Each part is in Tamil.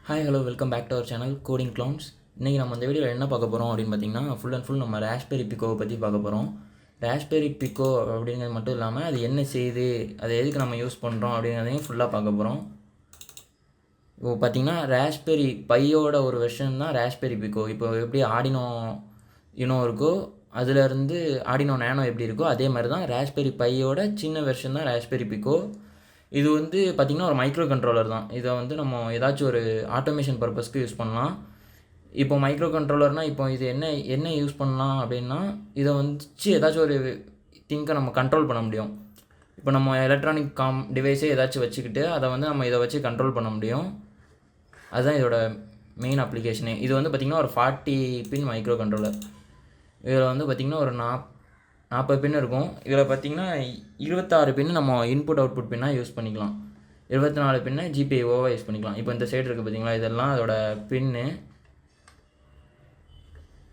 Hi hello welcome back to our channel coding clowns. இன்றைக்கி நம்ம இந்த வீடியோவில் என்ன பார்க்க போகிறோம் அப்படின்னு பார்த்தீங்கன்னா ஃபுல் அண்ட் ஃபுல் நம்ம ராஸ்பெரி பிக்கோவை பற்றி பார்க்க போகிறோம். ராஸ்பெரி பிக்கோ அப்படிங்கிறது மட்டும் இல்லாமல் அது என்ன செய்யுது, அதை எதுக்கு நம்ம யூஸ் பண்ணுறோம் அப்படிங்கிறதையும் ஃபுல்லாக பார்க்க போகிறோம். இப்போ பார்த்தீங்கன்னா ராஸ்பெரி பையோட ஒரு வெர்ஷன் தான் ராஸ்பெரி பிக்கோ. இப்போ எப்படி ஆர்டினோ யூனோ இருக்கோ அதுலேருந்து ஆர்டினோ நேனோ எப்படி இருக்கோ அதே மாதிரி தான் ராஸ்பெரி பையோட சின்ன வெர்ஷன் தான் ராஸ்பெரி பிக்கோ. இது வந்து பார்த்திங்கன்னா ஒரு மைக்ரோ கண்ட்ரோலர் தான். இதை வந்து நம்ம ஏதாச்சும் ஒரு ஆட்டோமேஷன் பர்பஸ்க்கு யூஸ் பண்ணலாம். இப்போ மைக்ரோ கண்ட்ரோலர்னால் இப்போ இது என்ன யூஸ் பண்ணலாம் அப்படின்னா, இதை வச்சு ஏதாச்சும் ஒரு திங்கை நம்ம கண்ட்ரோல் பண்ண முடியும். இப்போ நம்ம எலக்ட்ரானிக் டிவைஸே ஏதாச்சும் வச்சுக்கிட்டு அதை வந்து நம்ம இதை வச்சு கண்ட்ரோல் பண்ண முடியும். அதுதான் இதோட மெயின் அப்ளிகேஷனே. இது வந்து பார்த்திங்கன்னா ஒரு 40 பின் மைக்ரோ கண்ட்ரோலர். இதில் வந்து பார்த்திங்கன்னா ஒரு 40 பின் இருக்கும். இதில் பார்த்திங்கன்னா 26 பின்னு நம்ம இன்புட் அவுட்புட் பின்னாக யூஸ் பண்ணிக்கலாம். 24 பின்னை ஜிபிஐஓவாக யூஸ் பண்ணிக்கலாம். இப்போ இந்த சைடு இருக்குது பார்த்திங்களா, இதெல்லாம் அதோட பின்னு.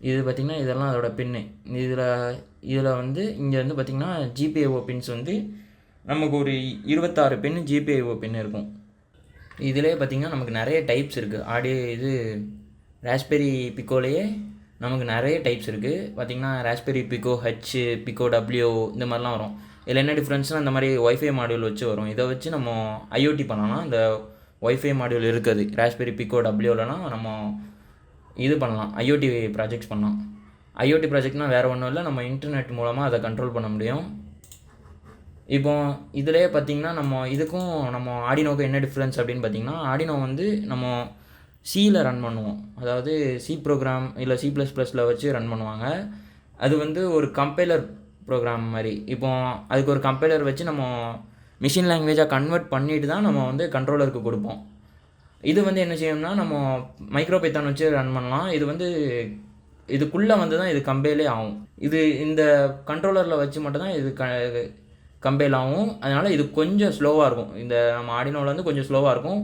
இது பார்த்திங்கன்னா இதெல்லாம் அதோட பின்னு. இதில் வந்து இங்கே வந்து பார்த்திங்கன்னா ஜிபிஐஓ பின்ஸ் வந்து நமக்கு ஒரு 26 பின்னு ஜிபிஐஓ பின் இருக்கும். இதிலே பார்த்திங்கன்னா நமக்கு நிறைய டைப்ஸ் இருக்குது. ராஸ்பெரி பிக்கோலேயே நமக்கு நிறைய டைப்ஸ் இருக்குது. பார்த்திங்கன்னா raspberry pico H, pico W இந்த மாதிரிலாம் வரும். இதில் என்ன டிஃப்ரென்ஸ்னால் இந்த மாதிரி ஒய்ஃபை மாடியூல் வச்சு வரும். இதை வச்சு நம்ம ஐஓடி பண்ணலாம். இந்த ஒய்ஃபை மாடியூல் இருக்குது ராஸ்பெரி பிக்கோ டபிள்யூலலாம் நம்ம இது பண்ணலாம், ஐஓடி ப்ராஜெக்ட்ஸ் பண்ணலாம். ஐஓடி ப்ராஜெக்ட்னால் வேறு ஒன்றும் இல்லை, நம்ம இன்டர்நெட் மூலமாக அதை கண்ட்ரோல் பண்ண முடியும். இப்போ இதிலே பார்த்திங்கன்னா நம்ம ஆர்டினோவுக்கு என்ன டிஃப்ரென்ஸ் அப்படின்னு பார்த்திங்கன்னா, ஆர்டினோ வந்து நம்ம சியில் ரன் பண்ணுவோம். அதாவது சி ப்ரோக்ராம் இல்லை C++ல் வச்சு ரன் பண்ணுவாங்க. அது வந்து ஒரு கம்பைலர் ப்ரோக்ராம் மாதிரி. இப்போ அதுக்கு ஒரு கம்பைலர் வச்சு நம்ம மிஷின் லாங்குவேஜாக கன்வெர்ட் பண்ணிட்டு தான் நம்ம வந்து கண்ட்ரோலருக்கு கொடுப்போம். இது வந்து என்ன செய்யணும்னா நம்ம மைக்ரோ பைத்தான் வச்சு ரன் பண்ணலாம். இது வந்து இதுக்குள்ளே வந்து தான் இது கம்பைலே ஆகும். இந்த கண்ட்ரோலரில் வச்சு மட்டும்தான் இது கம்பைல் ஆகும். அதனால் இது கொஞ்சம் ஸ்லோவாக இருக்கும். இந்த நம்ம ஆர்டினோவில் வந்து கொஞ்சம் ஸ்லோவாக இருக்கும்.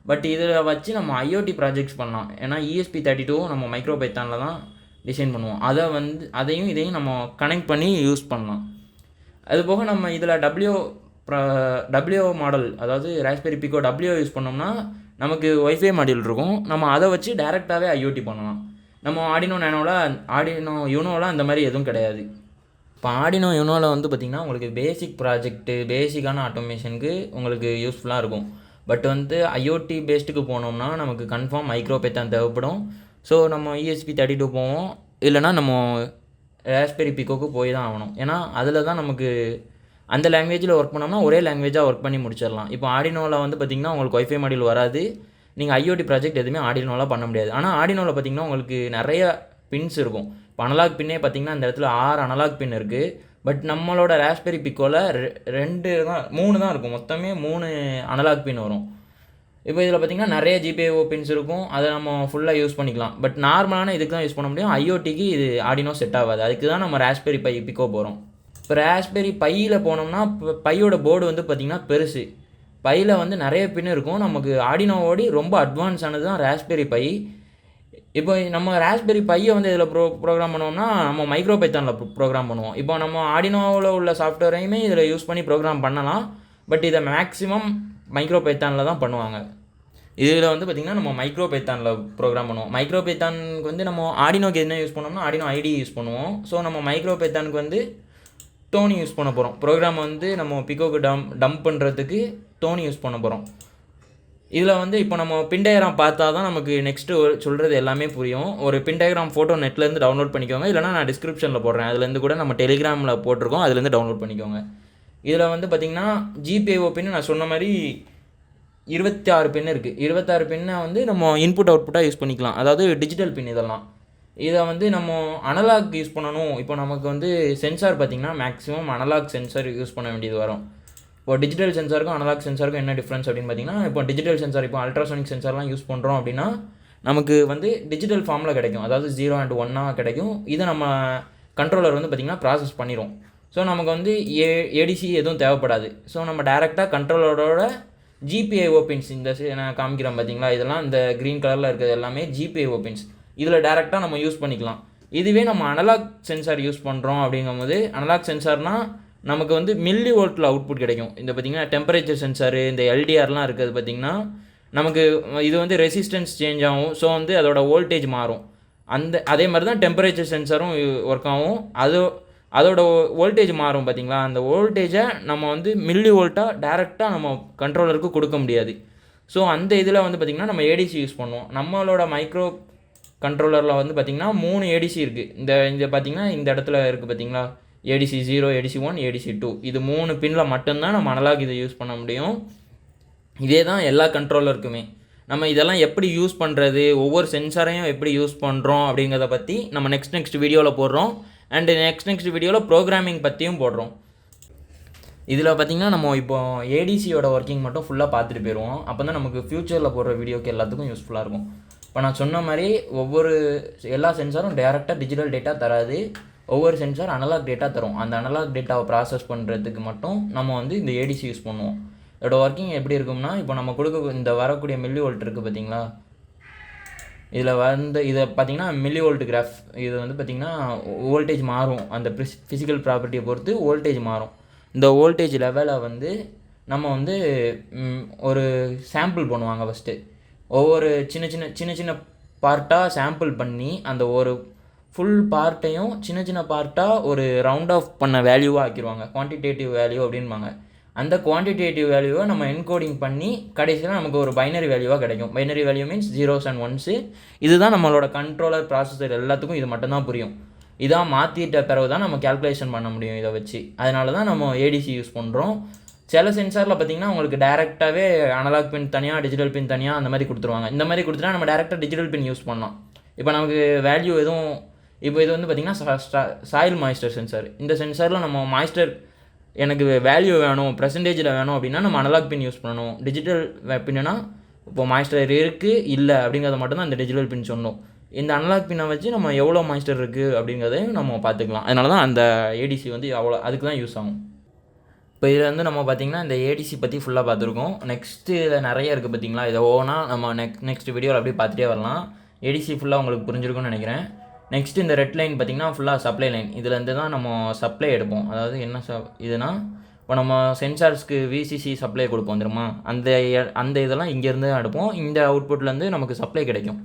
பட் இதில் வச்சு நம்ம ஐஓடி ப்ராஜெக்ட்ஸ் பண்ணலாம். ஏன்னா ESP32 நம்ம மைக்ரோ பைத்தானில் தான் டிசைன் பண்ணுவோம். அதையும் இதையும் நம்ம கனெக்ட் பண்ணி யூஸ் பண்ணலாம். அதுபோக நம்ம இதில் டபிள்யூ மாடல், அதாவது ராஸ்பெரி பிக்கோ டபிள்யூ யூஸ் பண்ணோம்னா நமக்கு ஒய்ஃபை மாடியூல் இருக்கும். நம்ம அதை வச்சு டேரெக்டாகவே ஐஓடி பண்ணலாம். நம்ம ஆர்டினோ யூனோவில் அந்த மாதிரி எதுவும் கிடையாது. இப்போ ஆர்டினோ யூனோவில் வந்து பார்த்திங்கன்னா உங்களுக்கு பேசிக் ப்ராஜெக்ட்டு, பேசிக்கான ஆட்டோமேஷனுக்கு உங்களுக்கு யூஸ்ஃபுல்லாக இருக்கும். பட் வந்து ஐஓடி பேஸ்டுக்கு போனோம்னா நமக்கு கன்ஃபார்ம் மைக்ரோ பைத்தான் தேவைப்படும். ஸோ நம்ம ESP32 போவோம், இல்லைனா நம்ம ராஸ்பெரி பிக்கோக்கு போய் தான் ஆகணும். ஏன்னா அதில் தான் நமக்கு அந்த லாங்குவேஜில் ஒர்க் பண்ணோம்னா ஒரே லாங்குவேஜாக ஒர்க் பண்ணி முடிச்சிடலாம். இப்போ ஆர்டினோவில் வந்து பார்த்திங்கன்னா உங்களுக்கு ஒய்ஃபை மாடியூல் வராது. நீங்கள் ஐஓடி ப்ராஜெக்ட் எதுவுமே ஆர்டினோவில் பண்ண முடியாது. ஆனால் ஆர்டினோவில் பார்த்திங்கன்னா உங்களுக்கு நிறைய பின்ஸ் இருக்கும். இப்போ அனலாக் பின்னே பார்த்திங்கன்னா இந்த இடத்துல 6 அனலாக் பின் இருக்குது. பட் நம்மளோட ராஸ்பெரி பிக்கோவில் 3 தான் இருக்கும். மொத்தமே 3 அனலாக் பின் வரும். இப்போ இதில் பார்த்திங்கன்னா நிறைய ஜிபிஐஓ பின்ஸ் இருக்கும். அதை நம்ம ஃபுல்லாக யூஸ் பண்ணிக்கலாம். பட் நார்மலான இதுக்கு தான் யூஸ் பண்ண முடியும். ஐஓடிக்கு இது ஆர்டினோ செட் ஆகாது. அதுக்கு தான் நம்ம ராஸ்பெரி பை பிக்கோ போகிறோம். இப்போ ராஸ்பெரி பையில் போனோம்னா பையோட போர்டு வந்து பார்த்திங்கன்னா பெருசு. பையில் வந்து நிறைய பின் இருக்கும். நமக்கு ஆர்டினோவோடி ரொம்ப அட்வான்ஸ் ஆனது தான் ராஸ்பெரி பை. இப்போ நம்ம ராஸ்பெரி பையை வந்து இதில் ப்ரோக்ராம் பண்ணுவோம்னா நம்ம மைக்ரோ பைத்தானில் ப்ரோக்ராம் பண்ணுவோம். இப்போ நம்ம ஆர்டினோவில் உள்ள சாஃப்ட்வேரையுமே இதில் யூஸ் பண்ணி ப்ரோக்ராம் பண்ணலாம். பட் இதை மேக்ஸிமம் மைக்ரோ பைத்தானில் தான் பண்ணுவாங்க. இதில் வந்து பார்த்திங்கன்னா நம்ம மைக்ரோ பைத்தானில் ப்ரோக்ராம் பண்ணுவோம். மைக்ரோ பைத்தானுக்கு வந்து நம்ம ஆர்டினோக்கு என்ன யூஸ் பண்ணோம்னா ஆர்டினோ ஐடி யூஸ் பண்ணுவோம். ஸோ நம்ம மைக்ரோ பைத்தானுக்கு வந்து டோனி யூஸ் பண்ண போகிறோம். ப்ரோக்ராம் வந்து நம்ம பிக்கோக்கு டம்ப் பண்ணுறதுக்கு டோனி யூஸ் பண்ண போகிறோம். இதில் வந்து இப்போ நம்ம பின் டயக்ராம் பார்த்தா தான் நமக்கு நெக்ஸ்ட்டு சொல்கிறது எல்லாமே புரியும். ஒரு பின் டயக்ராம் ஃபோட்டோ நெட்லேருந்து டவுன்லோட் பண்ணிக்கோங்க, இல்லைனா நான் டிஸ்கிரிப்ஷனில் போடுறேன். அதுலேருந்து கூட நம்ம டெலிகிராமில் போட்டிருக்கோம், அதுலேருந்து டவுன்லோட் பண்ணிக்கோங்க. இதில் வந்து பார்த்திங்கன்னா ஜிபிஐஓ பின்னு நான் சொன்ன மாதிரி 26 பின் இருக்குது. 26 பின்னை வந்து நம்ம இன்புட் அவுட்புட்டாக யூஸ் பண்ணிக்கலாம். அதாவது டிஜிட்டல் பின் இதெல்லாம். இதை வந்து நம்ம அனலாக் யூஸ் பண்ணணும். இப்போ நமக்கு வந்து சென்சார் பார்த்திங்கன்னா மேக்ஸிமம் அனலாக் சென்சார் யூஸ் பண்ண வேண்டியது வரும். இப்போ டிஜிட்டல் சென்சாருக்கும் அனலாக் சென்சாருக்கும் என்ன டிஃப்ரென்ஸ் அப்படின்னு பார்த்தீங்கன்னா, இப்போ டிஜிட்டல் சென்சார், இப்போ அல்ட்ராசோனிக் சென்சார்லாம் யூஸ் பண்ணுறோம் அப்படின்னா நமக்கு வந்து டிஜிட்டல் ஃபார்மில் கிடைக்கும். அதாவது 0 and 1 கிடைக்கும். இதை நம்ம கண்ட்ரோலர் வந்து பார்த்திங்கன்னா ப்ராசஸ் பண்ணிடும். ஸோ நமக்கு வந்து ஏடிசி எதுவும் தேவைப்படாது. ஸோ நம்ம டேரெக்டாக கண்ட்ரோலரோட ஜிபிஐஓ பின்ஸ், இந்த நான் காமிக்கிறேன் பார்த்திங்களா, இதெல்லாம் இந்த க்ரீன் கலரில் இருக்கிறது எல்லாமே ஜிபிஐஓ பின்ஸ். இதில் டேரெக்டாக நம்ம யூஸ் பண்ணிக்கலாம். இதுவே நம்ம அனலாக் சென்சார் யூஸ் பண்ணுறோம் அப்படிங்கும்போது, அனலாக் சென்சார்னால் நமக்கு வந்து மில்லி வோல்ட்டில் அவுட்புட் கிடைக்கும். இந்த பார்த்திங்கன்னா டெம்பரேச்சர் சென்சாரு, இந்த எல்டிஆர்லாம் இருக்கிறது பார்த்திங்கன்னா நமக்கு இது வந்து ரெசிஸ்டன்ஸ் சேஞ்ச் ஆகும். ஸோ வந்து அதோட வோல்டேஜ் மாறும். அதே மாதிரி தான் டெம்பரேச்சர் சென்சாரும் ஒர்க் ஆகும். அதோட வோல்டேஜ் மாறும் பார்த்தீங்களா. அந்த வோல்டேஜை நம்ம வந்து மில்லி வோல்ட்டாக டேரெக்டாக நம்ம கண்ட்ரோலருக்கு கொடுக்க முடியாது. ஸோ அந்த இதில் வந்து பார்த்திங்கன்னா நம்ம ஏடிசி யூஸ் பண்ணுவோம். நம்மளோட மைக்ரோ கண்ட்ரோலரில் வந்து பார்த்திங்கன்னா 3 ஏடிசி இருக்குது. இந்த பார்த்திங்கன்னா இந்த இடத்துல இருக்குது பார்த்திங்களா, ஏடிசி 0, ஏடிசி 1, ஏடிசி 2. இது 3 பின்னில் மட்டும்தான் நம்ம அனலாக் இதை யூஸ் பண்ண முடியும். இதே தான் எல்லா கண்ட்ரோலருக்குமே. நம்ம இதெல்லாம் எப்படி யூஸ் பண்ணுறது, ஒவ்வொரு சென்சாரையும் எப்படி யூஸ் பண்ணுறோம் அப்படிங்கிறத பற்றி நம்ம நெக்ஸ்ட் வீடியோவில் போடுறோம். அண்டு நெக்ஸ்ட் வீடியோவில் ப்ரோக்ராமிங் பற்றியும் போடுறோம். இதில் பார்த்திங்கன்னா நம்ம இப்போ ஏடிசியோட ஒர்க்கிங் மட்டும் ஃபுல்லாக பார்த்துட்டு போயிடுவோம். அப்போ தான் நமக்கு ஃப்யூச்சரில் போடுற வீடியோக்கு எல்லாத்துக்கும் யூஸ்ஃபுல்லாக இருக்கும். இப்போ நான் சொன்ன மாதிரி எல்லா சென்சாரும் டேரெக்டாக டிஜிட்டல் டேட்டா தராது. ஒவ்வொரு சென்சார் அனலாக் டேட்டா தரும். அந்த அனலாக் டேட்டாவை ப்ராசஸ் பண்ணுறதுக்கு மட்டும் நம்ம வந்து இந்த ஏடிசி யூஸ் பண்ணுவோம். இதோட ஒர்க்கிங் எப்படி இருக்கும்னா, இப்போ நம்ம இந்த வரக்கூடிய மில்லி வோல்ட் இருக்குது பார்த்தீங்களா, இதை பார்த்திங்கன்னா மில்லி வோல்ட் கிராஃப். இது வந்து பார்த்திங்கன்னா வோல்டேஜ் மாறும். அந்த ஃபிசிக்கல் ப்ராப்பர்ட்டியை பொறுத்து வோல்டேஜ் மாறும். இந்த வோல்டேஜ் லெவலை வந்து நம்ம வந்து ஒரு சாம்பிள் பண்ணுவாங்க. ஃபஸ்ட்டு ஒவ்வொரு சின்ன பார்ட்டாக சாம்பிள் பண்ணி அந்த ஒரு ஃபுல் பார்ட்டையும் சின்ன பார்ட்டாக ஒரு ரவுண்ட் ஆஃப் பண்ண வேல்யூவாக ஆக்கிடுவாங்க. குவான்டிடேட்டிவ் வேல்யூ அப்படின்பாங்க. அந்த குவான்டிடேட்டிவ் வேல்யூவை நம்ம என்கோடிங் பண்ணி கடைசியில் நமக்கு ஒரு பைனரி வேல்யூவாக கிடைக்கும். Binary value means 0s and 1s. இதுதான் நம்மளோட கண்ட்ரோலர் ப்ராசஸர் எல்லாத்துக்கும் இது மட்டும்தான் புரியும். இதான் மாற்றிட்ட பிறகு தான் நம்ம கேல்குலேஷன் பண்ண முடியும் இதை வச்சு. அதனால தான் நம்ம ஏடிசி யூஸ் பண்ணுறோம். சில சென்சாரில் பார்த்திங்கன்னா உங்களுக்கு டேரெக்டாகவே அனலாக் பின் தனியாக, டிஜிட்டல் பின் தனியாக அந்த மாதிரி கொடுத்துருவாங்க. இந்த மாதிரி கொடுத்துட்டா நம்ம டேரெக்டாக டிஜிட்டல் பின் யூஸ் பண்ணலாம். இப்போ நமக்கு வேல்யூ எதுவும் இப்போ இது வந்து பார்த்திங்கன்னா சாயில் மாய்ஸ்டர் சென்சார். இந்த சென்சாரில் நம்ம மாய்ஸ்டர் எனக்கு வேல்யூ வேணும், பெர்சன்டேஜில் வேணும் அப்படின்னா நம்ம அனலாக் பின் யூஸ் பண்ணணும். டிஜிட்டல் பின்னா இப்போ மாய்ஸ்டர் இருக்குது இல்லை அப்படிங்கிறத மட்டும்தான் இந்த டிஜிட்டல் பின் சொன்னோம். இந்த அனலாக் பின்னை வச்சு நம்ம எவ்வளோ மாய்ஸ்டர் இருக்குது அப்படிங்கிறதையும் நம்ம பார்த்துக்கலாம். அதனால தான் அந்த ஏடிசி வந்து அதுக்கு தான் யூஸ் ஆகும். இப்போ இதில் வந்து நம்ம பார்த்திங்கன்னா இந்த ஏடிசி பற்றி ஃபுல்லாக பார்த்துருக்கோம். நெக்ஸ்ட்டு இதில் நிறைய இருக்குது பார்த்திங்களா. இதை ஓனா நம்ம நெக்ஸ்ட் வீடியோவில் அப்படியே பார்த்துட்டே வரலாம். ஏடிசி ஃபுல்லாக உங்களுக்கு புரிஞ்சிருக்கும்னு நினைக்கிறேன். நெக்ஸ்ட்டு இந்த ரெட் லைன் பார்த்திங்கன்னா ஃபுல்லாக சப்ளை லைன். இதுலேருந்து தான் நம்ம சப்ளை எடுப்போம். அதாவது என்ன இதுனா, இப்போ நம்ம சென்சார்ஸ்க்கு விசிசி சப்ளை கொடுப்போம் தெரியுமா, அந்த இதெல்லாம் இங்கேருந்து தான் எடுப்போம். இந்த அவுட்புட்லேருந்து நமக்கு சப்ளை கிடைக்கும்.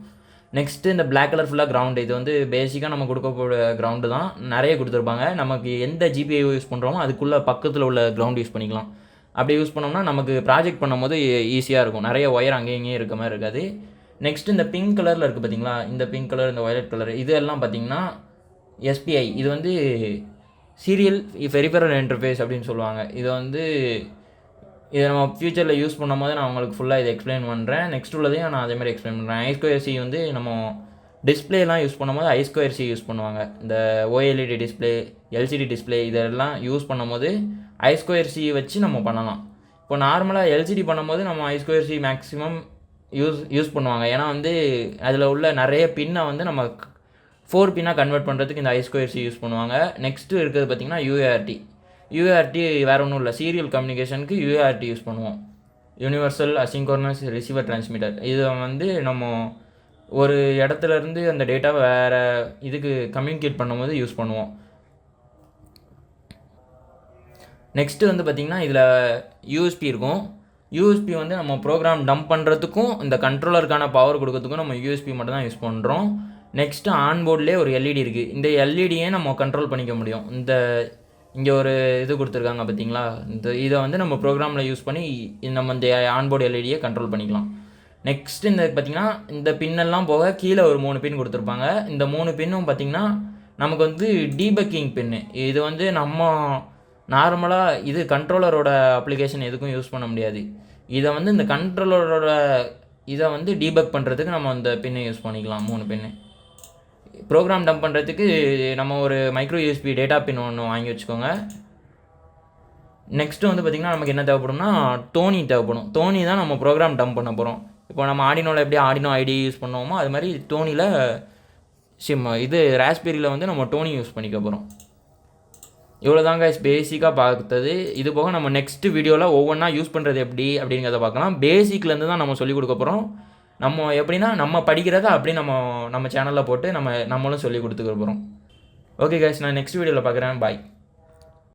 நெக்ஸ்ட்டு இந்த பிளாக் கலர் ஃபுல்லாக கிரவுண்டு. இது வந்து பேசிக்காக நம்ம கொடுக்கக்கூடிய கிரவுண்டு தான். நிறைய கொடுத்துருப்பாங்க. நமக்கு எந்த ஜிபிஐ யூஸ் பண்ணுறோமோ அதுக்குள்ளே பக்கத்தில் உள்ள கிரவுண்டு யூஸ் பண்ணிக்கலாம். அப்படி யூஸ் பண்ணோம்னா நமக்கு ப்ராஜெக்ட் பண்ணும்போது ஈஸியாக இருக்கும். நிறைய ஒயர் அங்கேயும் இங்கேயும் இருக்க மாதிரி இருக்காது. நெக்ஸ்ட்டு இந்த பிங்க் கலரில் இருக்குது பார்த்திங்களா, இந்த பிங்க் கலர், இந்த வயலட் கலர், இது எல்லாம் பார்த்திங்கன்னா எஸ்பிஐ. இது வந்து சீரியல் பெரிஃபெரல் இன்டர்ஃபேஸ் அப்படின்னு சொல்லுவாங்க. இதை நம்ம ஃப்யூச்சரில் யூஸ் பண்ணும் போது நான் உங்களுக்கு ஃபுல்லாக இதை எக்ஸ்பிளைன் பண்ணுறேன். நெக்ஸ்ட் உள்ளதையும் நான் அதேமாதிரி எக்ஸ்பிளைன் பண்ணுறேன். I2C வந்து நம்ம டிஸ்பிளேலாம் யூஸ் பண்ணும்போது I2C யூஸ் பண்ணுவாங்க. இந்த OLED டிஸ்பிளே, LCD டிஸ்பிளே இதெல்லாம் யூஸ் பண்ணும்போது I2C வச்சு நம்ம பண்ணலாம். இப்போ நார்மலாக LCD பண்ணும்போது நம்ம I2C மேக்ஸிமம் யூஸ் பண்ணுவாங்க. ஏன்னா வந்து அதில் உள்ள நிறைய பின்னை வந்து நம்ம 4 பின்னாக கன்வெர்ட் பண்ணுறதுக்கு இந்த I2C யூஸ் பண்ணுவாங்க. நெக்ஸ்ட்டு இருக்கிறது பார்த்திங்கன்னா UART வேறு ஒன்றும் இல்லை. சீரியல் கம்யூனிகேஷனுக்கு UART யூஸ் பண்ணுவோம். Universal asynchronous receiver transmitter. இதை வந்து நம்ம ஒரு இடத்துலேருந்து அந்த டேட்டாவை வேறு இதுக்கு கம்யூனிகேட் பண்ணும்போது யூஸ் பண்ணுவோம். நெக்ஸ்ட்டு வந்து பார்த்திங்கன்னா இதில் USB இருக்கும். USB வந்து நம்ம ப்ரோக்ராம் டம்ப் பண்ணுறதுக்கும் இந்த கண்ட்ரோலருக்கான பவர் கொடுக்கறதுக்கும் நம்ம USB மட்டும் தான் யூஸ் பண்ணுறோம். நெக்ஸ்ட்டு ஆன்போர்ட்லேயே ஒரு LED இருக்குது. இந்த LEDயே நம்ம கண்ட்ரோல் பண்ணிக்க முடியும். இங்கே ஒரு இது கொடுத்துருக்காங்க பார்த்தீங்களா, இதை வந்து நம்ம ப்ரோக்ராமில் யூஸ் பண்ணி நம்ம இந்த ஆன்போர்டு எல்இடியை கண்ட்ரோல் பண்ணிக்கலாம். நெக்ஸ்ட் இந்த பார்த்திங்கன்னா இந்த பின்னெல்லாம் போக கீழே ஒரு 3 பின் கொடுத்துருப்பாங்க. இந்த 3 பின்னும் பார்த்திங்கன்னா நமக்கு வந்து டீபக்கிங் பின்னு. இது வந்து நம்ம நார்மலாக இது கண்ட்ரோலரோட அப்ளிகேஷன் எதுக்கும் யூஸ் பண்ண முடியாது. இதை வந்து இந்த கண்ட்ரோலரோட இதை வந்து டீபக் பண்ணுறதுக்கு நம்ம இந்த பின்னை யூஸ் பண்ணிக்கலாம். 3 பின்னு ப்ரோக்ராம் டம்ப் பண்ணுறதுக்கு நம்ம ஒரு மைக்ரோ யூஎஸ்பி டேட்டா பின் ஒன்று வாங்கி வச்சுக்கோங்க. நெக்ஸ்ட்டு வந்து பார்த்திங்கன்னா நமக்கு என்ன தேவைப்படும்னா டோனி தேவைப்படும். டோனி தான் நம்ம ப்ரோக்ராம் டம்ப் பண்ண போகிறோம். இப்போ நம்ம ஆர்டினோவில் எப்படி ஆர்டினோ ஐடி யூஸ் பண்ணுவோமோ அது மாதிரி டோனியில் ராஸ்பெரியில் வந்து நம்ம டோனி யூஸ் பண்ணிக்க போகிறோம். இவ்வளோ தாங்க பேசிக்காக பார்த்தது. இது போக நம்ம நெக்ஸ்ட் வீடியோவில் ஒவ்வொன்றா யூஸ் பண்ணுறது எப்படி அப்படிங்கிறத பார்க்கலாம். பேசிக்லேருந்து தான் நம்ம சொல்லிக் கொடுக்க போகிறோம். நம்ம எப்படின்னா நம்ம படிக்கிறத அப்படி நம்ம சேனலில் போட்டு நம்மளும் சொல்லி கொடுத்துக்க போகிறோம். ஓகே கைஸ், நான் நெக்ஸ்ட் வீடியோவில் பார்க்குறேன். பாய்.